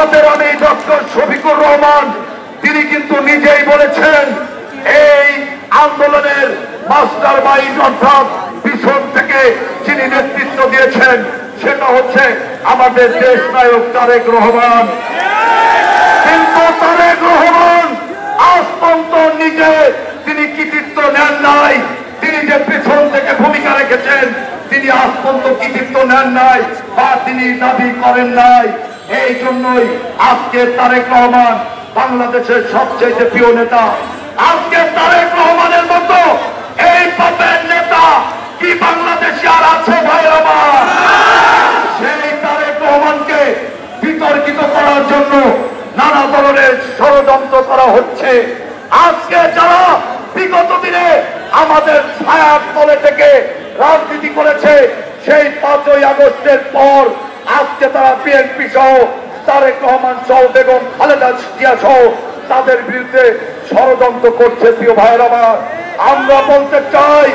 আমাদের আমি ডক্টর শফিকুর রহমান তিনি কিন্তু নিজেই বলেছেন এই আন্দোলনের মাস্টার মাইন্ড অর্থাৎ পিছন থেকে যিনি নেতৃত্ব দিয়েছেন সেটা হচ্ছে আমাদের দেশ নায়ক তারেক রহমান। কিন্তু তারেক রহমান আজ পর্যন্ত নিজে তিনি কৃতিত্ব নেন নাই, তিনি যে পিছন থেকে ভূমিকা রেখেছেন তিনি আজ পর্যন্ত কৃতিত্ব নেন নাই বা তিনি দাবি করেন নাই। এই জন্যই আজকে তারেক রহমান বাংলাদেশের সবচেয়ে প্রিয় নেতা। আজকে তারেক রহমানের মতো এই পাপের নেতা কি বাংলাদেশে আর আছে ভাই আমার? সেই তারেক রহমানকে বিতর্কিত করার জন্য নানা ধরনের ষড়যন্ত্র করা হচ্ছে। আজকে যারা বিগত দিনে আমাদের ছায়ার তলে থেকে রাজনীতি করেছে সেই 5ই আগস্টের পর আজকে তারা বিএনপি সহ তারেক রহমান সহ বেগম খালেদা জিয়া সহ তাদের বিরুদ্ধে ষড়যন্ত্র করছে। প্রিয় ভাইয়ের আমার, আমরা বলতে চাই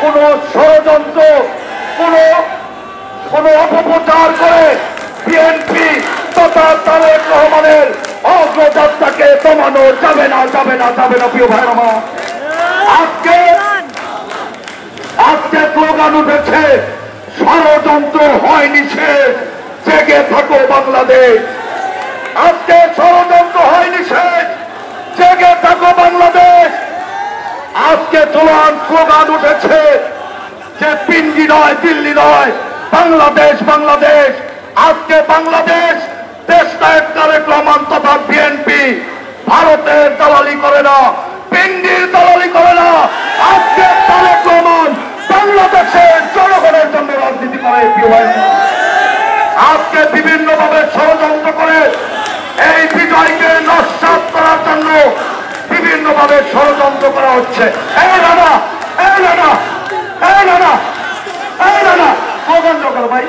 কোন ষড়যন্ত্র কোন অপপ্রচার করে বিএনপি তথা তারেক রহমানের অগ্রযাত্রাকে দমানো যাবে না, যাবে না, যাবে না। প্রিয় ভাইয়ের আমার, আজকে স্লোগান উঠেছে ষড়যন্ত্র হয়নি শেষ, জেগে থাকো বাংলাদেশ। আজকে ষড়যন্ত্র হয়নি শেষ, জেগে থাকো বাংলাদেশ। আজকে স্লোগান উঠেছে যে পিন্ডি নয়, দিল্লি নয়, বাংলাদেশ, বাংলাদেশ। আজকে বাংলাদেশ দেশ নায়ক তারেক রহমান তথা বিএনপি ভারতের দালালি করে না, পিন্ডির দালালি করে না। আজকে তারেক রহমান বাংলাদেশের জনগণের জন্য রাজনীতি করে। আজকে বিভিন্ন ভাবে ষড়যন্ত্র করে এই বিজয়কে নস্যাৎ করার জন্য বিভিন্ন ভাবে ষড়যন্ত্র করা হচ্ছে। ভাই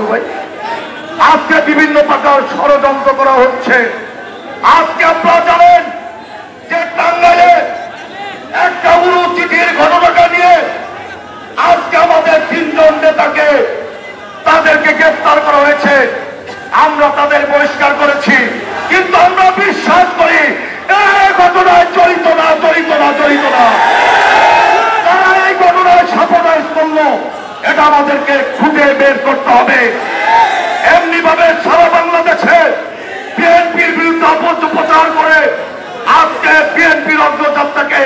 ভাই আজকে বিভিন্ন প্রকার ষড়যন্ত্র করা হচ্ছে। আজকে আপনারা জানেন যে টাঙ্গাইলে একটা উড়ু চিঠির ঘটনাটা নিয়ে আজকে আমাদের 3 জন নেতাকে তাদেরকে গ্রেফতার করা হয়েছে। আমরা তাদের বহিষ্কার করেছি, কিন্তু আমরা বিশ্বাস করি এই ঘটনায় জড়িত না, জড়িত না, জড়িত না। তারা এই ঘটনায় সাপোর্টাইজ করলো, এটা আমাদেরকে খুঁজে বের করতে হবে। এমনি ভাবে সারা বাংলাদেশে বিএনপির বিরুদ্ধে অপপ্রচার করে আজকে বিএনপির অগ্রযাত্রাকে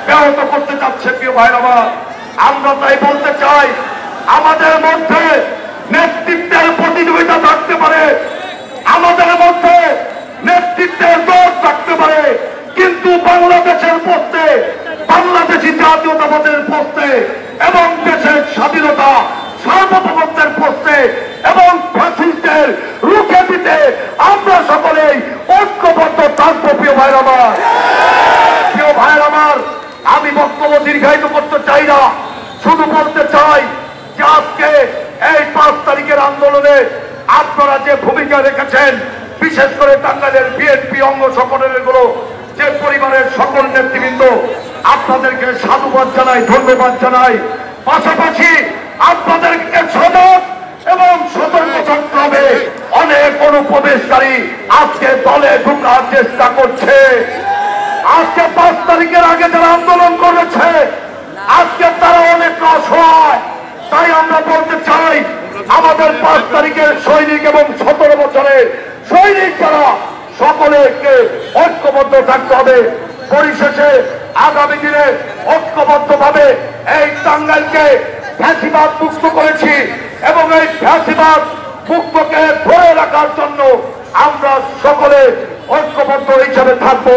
ব্যাহত করতে চাচ্ছে। প্রিয় ভাইরা আমার, আমরা তাই বলতে চাই আমাদের মধ্যে নেতৃত্বের প্রতিযোগিতা থাকতে পারে, আমাদের মধ্যে নেতৃত্বের দৌড় থাকতে পারে, কিন্তু বাংলাদেশের পক্ষে, বাংলাদেশি জাতীয়তাবাদের পক্ষে এবং দেশের স্বাধীনতা সার্বভৌমত্বের পক্ষে এবং ফ্যাসিস্টের রুখে দিতে আমরা সকলেই ঐক্যবদ্ধ থাকবো। প্রিয় ভাইরা আমার, প্রিয় ভাইরা আমার, আমি বক্তব্য দীর্ঘায়িত করতে চাই না, শুধু বলতে চাই যে আজকে এই 5 তারিখের আন্দোলনে আপনারা যে ভূমিকা রেখেছেন, বিশেষ করে টাঙ্গাইলের বিএনপি অঙ্গ সংগঠনের গুলো যে পরিবারের সকল নেতৃবৃন্দ, আপনাদেরকে সাধুবাদ জানাই, ধন্যবাদ জানাই। পাশাপাশি আপনাদেরকে সজাগ এবং সতর্ক থাকতে হবে। অনেক অনুপ্রবেশকারী আজকে দলে ঢোকার চেষ্টা করছে। আজকে 5 তারিখের আগে যারা আন্দোলন করেছে আজকে তারা অনেক অসহায়। তাই আমরা বলতে চাই আমাদের 5 তারিখের সৈনিক এবং 17 বছরের সৈনিক যারা সকলেকে ঐক্যবদ্ধ থাকতে হবে। পরিশেষে আগামী দিনে ঐক্যবদ্ধ ভাবে এই টাঙ্গাইলকে ফ্যাসিবাদ মুক্ত করেছি এবং এই ফ্যাসিবাদ মুক্তকে ধরে রাখার জন্য আমরা সকলে ঐক্যবদ্ধ হিসাবে থাকবো,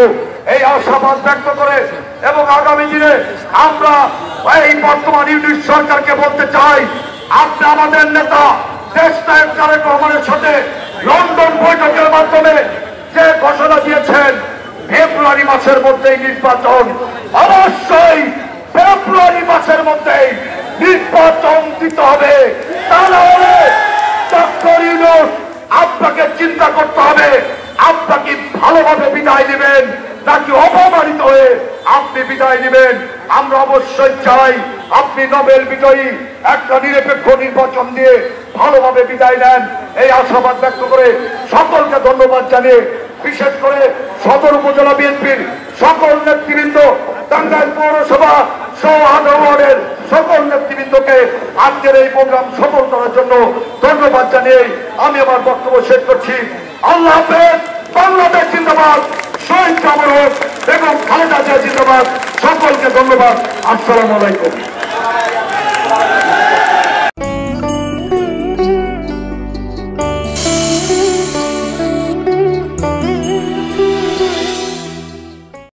এই আশাবাদ ব্যক্ত করে এবং আগামী দিনে আমরা এই বর্তমান ইউনিট সরকারকে বলতে চাই, আপনি আমাদের নেতা দেশ নায়ক তারেক রহমানের সাথে লন্ডন বৈঠকের মাধ্যমে যে ঘোষণা দিয়েছেন ফেব্রুয়ারি মাসের মধ্যেই নির্বাচন, অবশ্যই ফেব্রুয়ারি মাসের মধ্যেই নির্বাচন দিতে হবে। তাহলে ডক্টর ইউনূস আপনাকে চিন্তা করতে হবে আপনাকে ভালোভাবে বিদায় নেবেন নাকি অপমানিত হয়ে আপনি বিদায় নেবেন। আমরা অবশ্যই চাই আপনি নোবেল বিজয়ী একটা নিরপেক্ষ নির্বাচন দিয়ে ভালোভাবে বিদায় নেন এই আশাবাদ ব্যক্ত করে সকলকে ধন্যবাদ জানিয়ে বিশেষ করে সদর উপজেলা বিএনপির সকল নেতৃবৃন্দ, টাঙ্গাইল পৌরসভা সহ আঠারো ওয়ার্ডের সকল নেতৃবৃন্দকে আজকের এই প্রোগ্রাম সফল করার জন্য ধন্যবাদ জানিয়ে আমি আমার বক্তব্য শেষ করছি। আল্লাহ হাফেজ। বাংলাদেশ জিন্দাবাদ। শহীদ সামর এবং খালেদা জিয়া জিন্দাবাদ। সকলকে ধন্যবাদ। আসসালামু আলাইকুম।